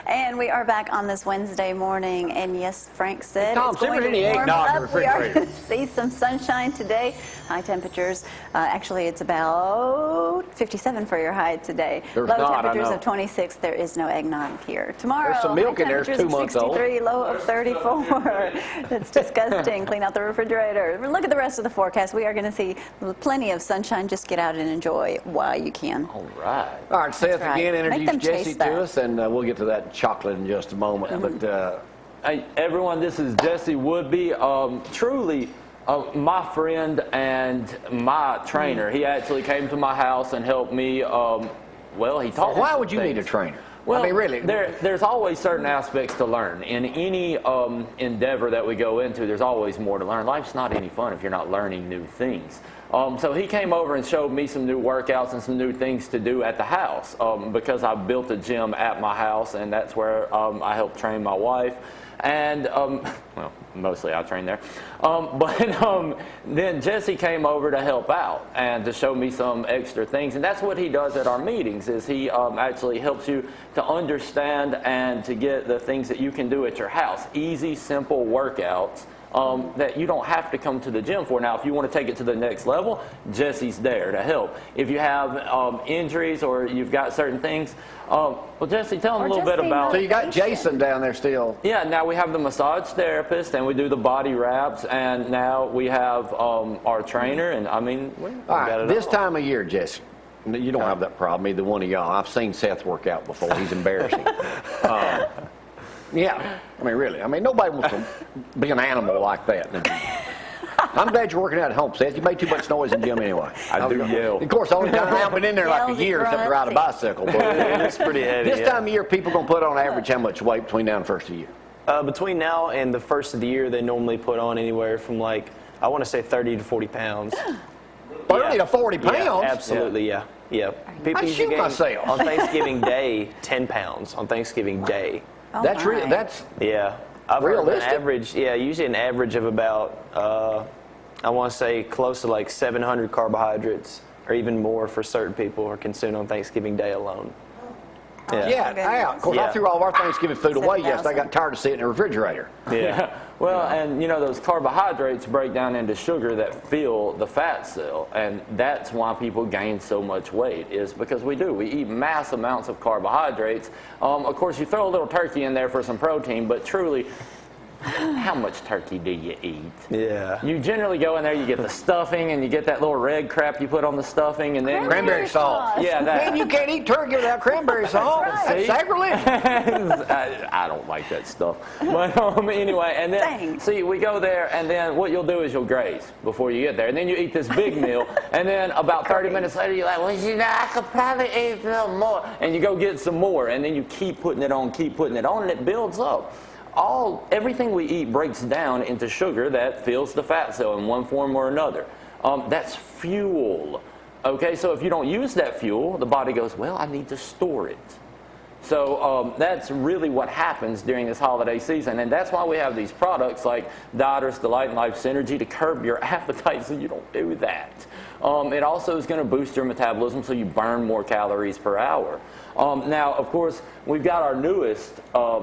And we are back on this Wednesday morning, and yes, Frank said Tom, it's going to any warm eggnog in the up. We are refrigerator? going to see some sunshine today. High temperatures. Actually, it's about 57 for your high today. There's low not, temperatures I know. of 26. There is no eggnog here. Tomorrow, There's some milk high in there. It's temperatures 2 of months old. 63, low of 34. That's disgusting. Clean out the refrigerator. Look at the rest of the forecast. We are going to see plenty of sunshine. Just get out and enjoy while you can. All right. All right, Seth right. again Make them introduced Jesse chase that. to us, and we'll get to that chocolate in just a moment. But Hey, everyone, this is Jesse Woodby. Truly, my friend and my trainer. He actually came to my house and helped me. Well, he taught me why some would you need a things. trainer? Well, I mean, really. there's always certain aspects to learn. In any endeavor that we go into, there's always more to learn. Life's not any fun if you're not learning new things. So he came over and showed me some new workouts and some new things to do at the house because I built a gym at my house, and that's where I help train my wife. And, well, mostly I train there. But then Jesse came over to help out and to show me some extra things. And that's what he does at our meetings, is he actually helps you to understand and to get the things that you can do at your house. Easy, simple workouts that you don't have to come to the gym for. Now, if you want to take it to the next level, Jesse's there to help. If you have injuries or you've got certain things, well, Jesse, tell them a little bit about. So you got Jason down there still. Yeah, now we have the massage therapist, and we do the body wraps, and now we have our trainer, and I mean, we All right, got it this all. time of year, Jesse, you don't have that problem, either one of y'all. I've seen Seth work out before. He's embarrassing. Yeah, I mean, really. I mean, nobody wants to be an animal like that. I'm glad you're working out at home, Seth. You make too much noise in the gym anyway. I do yell. Of course, the only time I've been in there like a Yells year and except to ride a grunts. bicycle. But It's pretty heavy. this time of year, people going to put on average how much weight between now and the first of the year? Between now and the first of the year, they normally put on anywhere from like, I want to say 30 to 40 pounds. 30 to 40 pounds? Yeah, absolutely, yeah. People I usually shoot gain myself. on Thanksgiving Day 10 pounds on Thanksgiving Day. Oh, That's real. my. That's Yeah. I've heard an Realistic? average, usually an average of about, I want to say close to like 700 carbohydrates or even more for certain people are consumed on Thanksgiving Day alone. yeah. Of course, I Yeah. threw all of our Thanksgiving food away yesterday. I 7,000. got tired of sitting in the refrigerator. Yeah. Well, and you know, those carbohydrates break down into sugar that fill the fat cell, and that's why people gain so much weight, is because we eat mass amounts of carbohydrates. Of course, you throw a little turkey in there for some protein, but truly, how much turkey do you eat? Yeah. You generally go in there, you get the stuffing, and you get that little red crap you put on the stuffing, and then Cranberry sauce. yeah, that. Man, you can't eat turkey without cranberry sauce. right. That's See? sacrilege. I don't like that stuff. But anyway, and then Dang. see, we go there, and then what you'll do is you'll graze before you get there, and then you eat this big meal, and then about 30 minutes later you're like, well, you know, I could probably eat a little more, and you go get some more, and then you keep putting it on, and it builds up. Everything we eat breaks down into sugar that fills the fat cell in one form or another. That's fuel. Okay, so if you don't use that fuel, the body goes, well, I need to store it. So that's really what happens during this holiday season, and that's why we have these products like Dieters Delight and Life Synergy to curb your appetite so you don't do that. It also is going to boost your metabolism so you burn more calories per hour. Now, of course, we've got our newest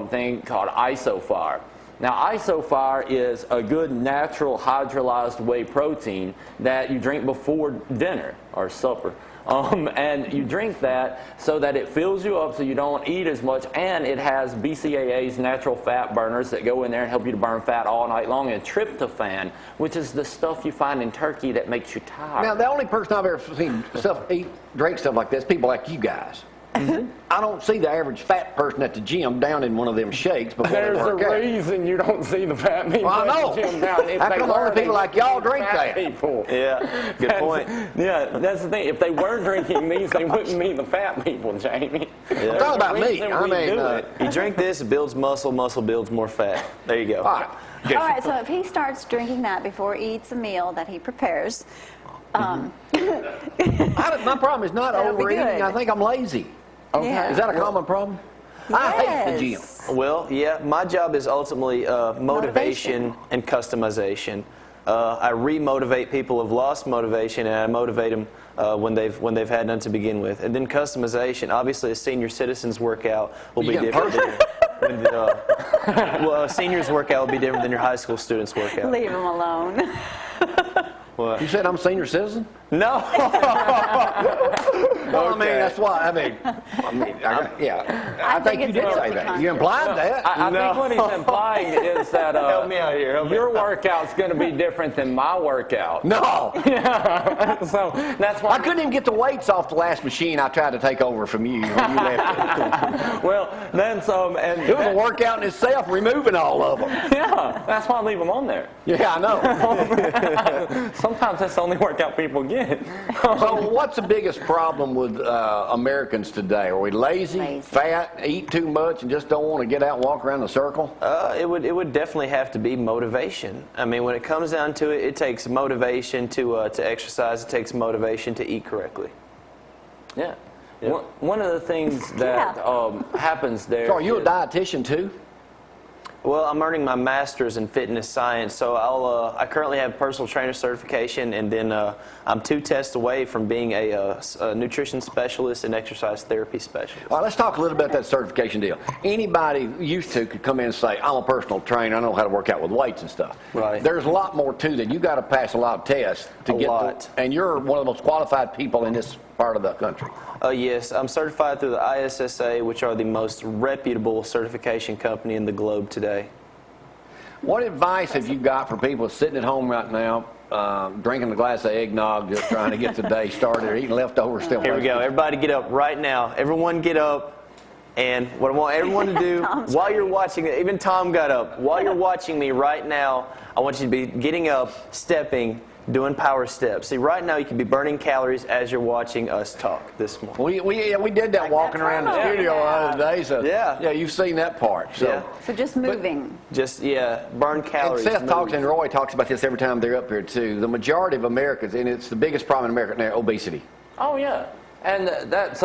thing called Isofire. Now, Isofire is a good natural hydrolyzed whey protein that you drink before dinner or supper. And you drink that so that it fills you up so you don't eat as much, and it has BCAAs, natural fat burners, that go in there and help you to burn fat all night long, and tryptophan, which is the stuff you find in turkey that makes you tired. Now, the only person I've ever seen drink stuff like this, people like you guys. I don't see the average fat person at the gym down in one of them shakes before There's they a work out. reason you don't see the fat people Well, I know. at the gym now. If How they come were, only people they like y'all wouldn't be drink fat that? people. Yeah, good point. Yeah, that's the thing. If they were drinking these, they wouldn't be the fat people, Jamie. Yeah. Talk about There's a me. reason I we mean, do it. You drink this, it builds muscle, muscle builds more fat. There you go. all right. All right, so if he starts drinking that before he eats a meal that he prepares, My problem is not That'll be overeating. good. I think I'm lazy. Yeah. Is that a common problem? I hate the gym. Well, yeah, my job is ultimately motivation and customization. I re-motivate people who have lost motivation, and I motivate them when they've had none to begin with. And then customization. Obviously, a senior citizen's workout will be different. Well, a senior's workout will be different than your high school student's workout. Leave them alone. What? You said I'm a senior citizen? No. Well, I mean, that's why. I think think you it's did say healthy that. You implied that. I think what he's implying is that Help me out here. your workout's going to be different than my workout. No. So that's why. I couldn't even get the weights off the last machine I tried to take over from you when you left. Well, then some, and It was a workout in itself, removing all of them. yeah, that's why I leave them on there. Yeah, I know. Sometimes that's the only workout people get. So what's the biggest problem with Americans today? Are we lazy, fat, eat too much, and just don't want to get out and walk around the circle? It would definitely have to be motivation. I mean, when it comes down to it, it takes motivation to exercise. It takes motivation to eat correctly. Yeah. One of the things that happens there. So are you a is- dietitian too? Well, I'm earning my master's in fitness science, so I currently have personal trainer certification, and then I'm 2 tests away from being a nutrition specialist and exercise therapy specialist. All right, let's talk a little about that certification deal. Anybody used to could come in and say, I'm a personal trainer, I know how to work out with weights and stuff. Right. There's a lot more to that. You got to pass a lot of tests to get and you're one of the most qualified people in this part of the country. Yes, I'm certified through the ISSA, which are the most reputable certification company in the globe today. What advice have you got for people sitting at home right now, drinking a glass of eggnog, just trying to get the day started, or eating leftovers still? Here we go. Everybody get up right now. Everyone get up. And what I want everyone to do while you're watching it, even Tom got up. While you're watching me right now, I want you to be getting up, stepping, doing power steps. See, right now you can be burning calories as you're watching us talk this morning. We did that walking around the studio the other day. So Yeah, you've seen that part. So. Yeah. So just moving. Just, burn calories. And Seth talks, and Roy talks about this every time they're up here too. The majority of Americans, and it's the biggest problem in America now, obesity. Oh yeah, and that's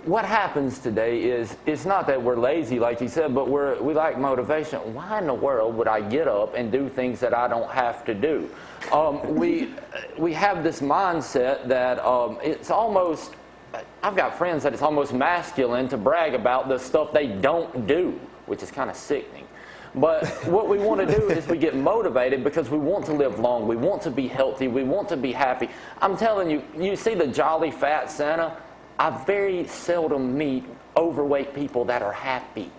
what happens today is it's not that we're lazy like you said, but we lack motivation. Why in the world would I get up and do things that I don't have to do? We have this mindset that it's almost. I've got friends that it's almost masculine to brag about the stuff they don't do, which is kind of sickening. But what we want to do is we get motivated because we want to live long, we want to be healthy, we want to be happy. I'm telling you, you see the jolly fat Santa? I very seldom meet overweight people that are happy.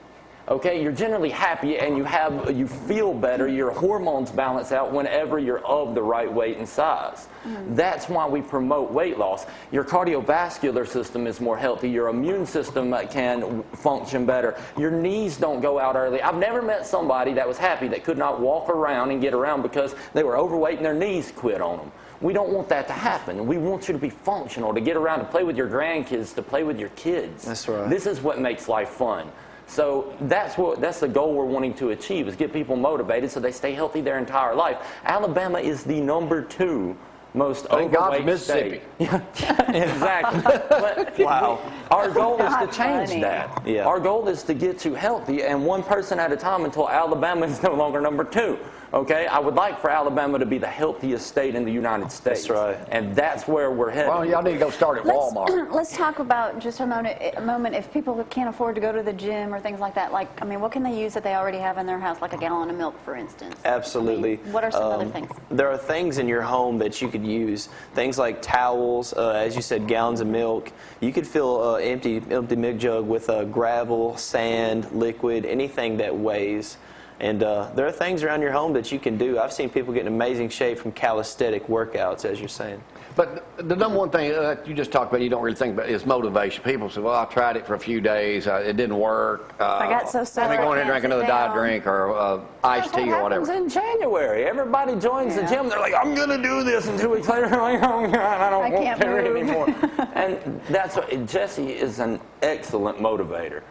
Okay, you're generally happy and you feel better, your hormones balance out whenever you're of the right weight and size. That's why we promote weight loss. Your cardiovascular system is more healthy, your immune system can function better, your knees don't go out early. I've never met somebody that was happy that could not walk around and get around because they were overweight and their knees quit on them. We don't want that to happen. We want you to be functional, to get around, to play with your grandkids, to play with your kids. That's right. This is what makes life fun. So that's the goal we're wanting to achieve, is get people motivated so they stay healthy their entire life. Alabama is the #2 most Thank God for overweight Mississippi. state. Exactly. But Wow. our goal is to Not change funny. that. Yeah. Our goal is to get you healthy, and one person at a time until Alabama is no longer #2. Okay, I would like for Alabama to be the healthiest state in the United States. That's right. And that's where we're headed. Well, y'all need to go start at Walmart. Let's talk about just a moment. If people can't afford to go to the gym or things like that, what can they use that they already have in their house, like a gallon of milk, for instance? Absolutely. I mean, what are some other things? There are things in your home that you could use. Things like towels, as you said, gallons of milk. You could fill an empty milk jug with gravel, sand, liquid, anything that weighs. And there are things around your home that you can do. I've seen people get in amazing shape from calisthenic workouts, as you're saying. But the number one thing that you just talked about, you don't really think about, is motivation. People say, well, I tried it for a few days, it didn't work. I got so sore, Let me go in I and drink can't another sit diet down. drink or iced tea or whatever. Happens in January. Everybody joins the gym. They're like, I'm going to do this. And 2 weeks later, they're like, oh, God, I don't want can't to do it move. anymore. And that's what, Jesse is an excellent motivator.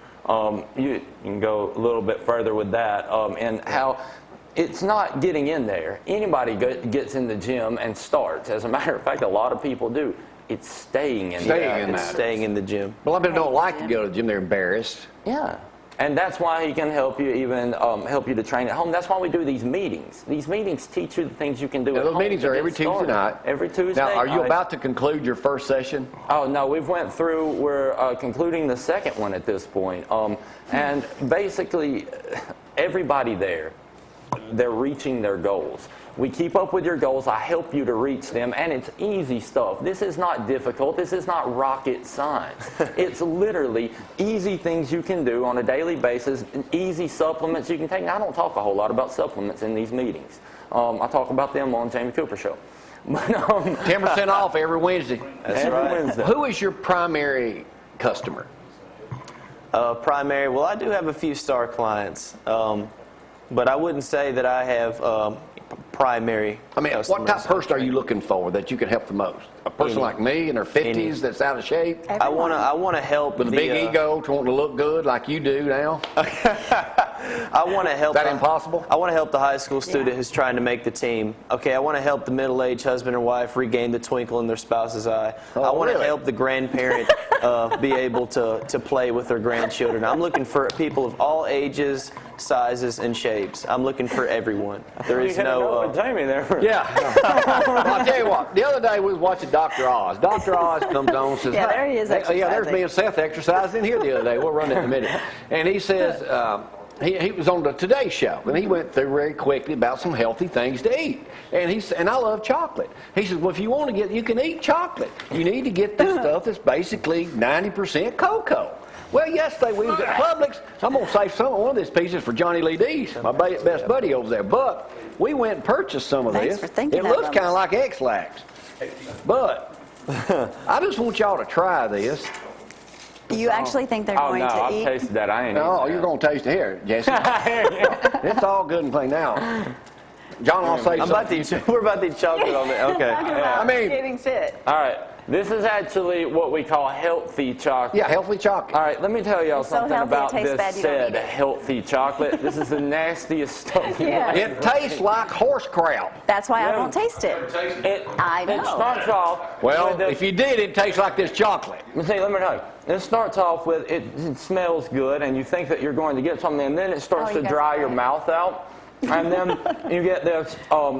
You can go a little bit further with that, and how it's not getting in there. Anybody gets in the gym and starts. As a matter of fact, a lot of people do. It's staying in there. Staying in It's that. staying in the gym. Well, a lot of people don't like to go to the gym. They're embarrassed. Yeah. And that's why he can help you, even help you to train at home. That's why we do these meetings. These meetings teach you the things you can do at those home. meetings are every Tuesday night. Every Tuesday. Now, are you about to conclude your first session? Oh, no, we've went through, we're concluding the second one at this point. And basically, everybody there, they're reaching their goals. We keep up with your goals. I help you to reach them, and it's easy stuff. This is not difficult. This is not rocket science. It's literally easy things you can do on a daily basis, easy supplements you can take. Now, I don't talk a whole lot about supplements in these meetings. I talk about them on Jamie Cooper Show. But, 10% off every Wednesday. That's every right. Wednesday. Who is your primary customer? Primary, well, I do have a few star clients, but I wouldn't say that I have primary I mean, what customers. type of person are you looking for that you can help the most? A person Any. like me in their 50s Any. that's out of shape? I want to help With a big ego, wanting to look good like you do now? I want to help. Is that impossible? I want to help the high school student who's trying to make the team. Okay, I want to help the middle-aged husband or wife regain the twinkle in their spouse's eye. Oh, I want really? to help the grandparent be able to play with their grandchildren. I'm looking for people of all ages, sizes, and shapes. I'm looking for everyone. There is no. Jamie there. Yeah. Well, I'll tell you what. The other day we was watching Dr. Oz. Dr. Oz comes on and says, Yeah, there he is Yeah, there's exercising. me and Seth exercising here the other day. We'll run it in a minute. And he says, he was on the Today Show, and he went through very quickly about some healthy things to eat. And I love chocolate. He says, well, if you want to you can eat chocolate. You need to get this stuff that's basically 90% cocoa. Well, yesterday we was at Publix. I'm going to save one of these pieces for Johnny Lee Dees, my best buddy over there. But we went and purchased some of Thanks this. for thinking It of looks them. kind of like X-Lax. But I just want y'all to try this. You actually think they're Oh, going no, to I've eat? tasted that. I ain't Oh, eating you're that. going to taste it here, Jesse. It's all good and plain now. John, I'll say I'm about to something. eat, we're about to eat chocolate on it. Okay. I mean, Getting fit. All right. This is actually what we call healthy chocolate. yeah, healthy chocolate. All right, let me tell y'all It's so something healthy, it about tastes this bad, you don't said eat it. healthy chocolate. This is the nastiest stuff. Yeah. It tastes like horse crap. That's why I Yeah. won't taste it. I It know. starts off Well, with the, if you did, it tastes like this chocolate. see, let me tell you. It starts off with it smells good, and you think that you're going to get something, and then it starts Oh, you to guys dry are your right. mouth out, and then you get this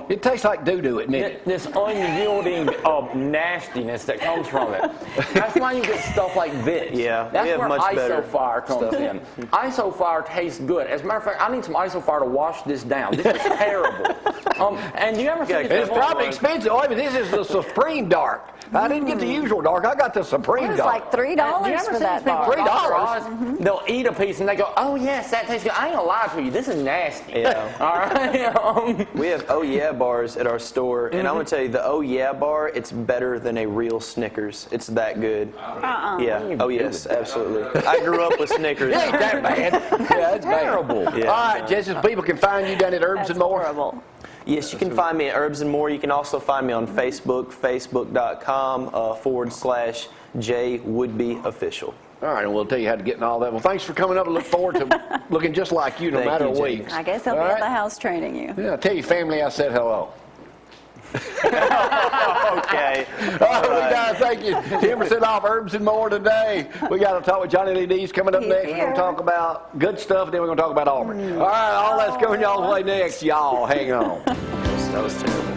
It tastes like doo-doo, admit it. this unyielding nastiness that comes from it. That's why you get stuff like this. Yeah, that's we have where much better isofire comes in. Isofire tastes good. As a matter of fact, I need some isofire to wash this down. This is terrible. And you ever see the It's probably expensive. Oh, but this is the Supreme Dark. I didn't get the usual dark. I got the Supreme It was Dark. like $3 Do you ever for see that these people bar. at Dr. Oz? $3? They'll eat a piece and they go, "Oh yes, that tastes good." I ain't gonna lie to you. This is nasty. Yeah. All right. We have Oh Yeah bars at our store, and I'm gonna tell you, the Oh Yeah bar, it's better than a real Snickers. It's that good. Yeah. Oh yes, absolutely. I grew up with Snickers. It ain't that bad. Yeah, it's terrible. Yeah. All right, Jesse, so people can find you down at Herbs That's and More. horrible. Yes, you can find me at Herbs and More. You can also find me on Facebook, facebook.com/J Woodby Official. All right, and we'll tell you how to get in all that. Well, thanks for coming up and look forward to looking just like you no Thank matter you, the James. weeks. I guess I'll All be at right? the house training you. Yeah, tell your family I said hello. Okay. All right, we got to thank you. 10% off Herbs and More today. We got to talk with Johnny Lee Dees coming up He's next. We're going here. to talk about good stuff, and then we're going to talk about Auburn. All right, all that's going y'all's way next. Y'all hang on. That was terrible.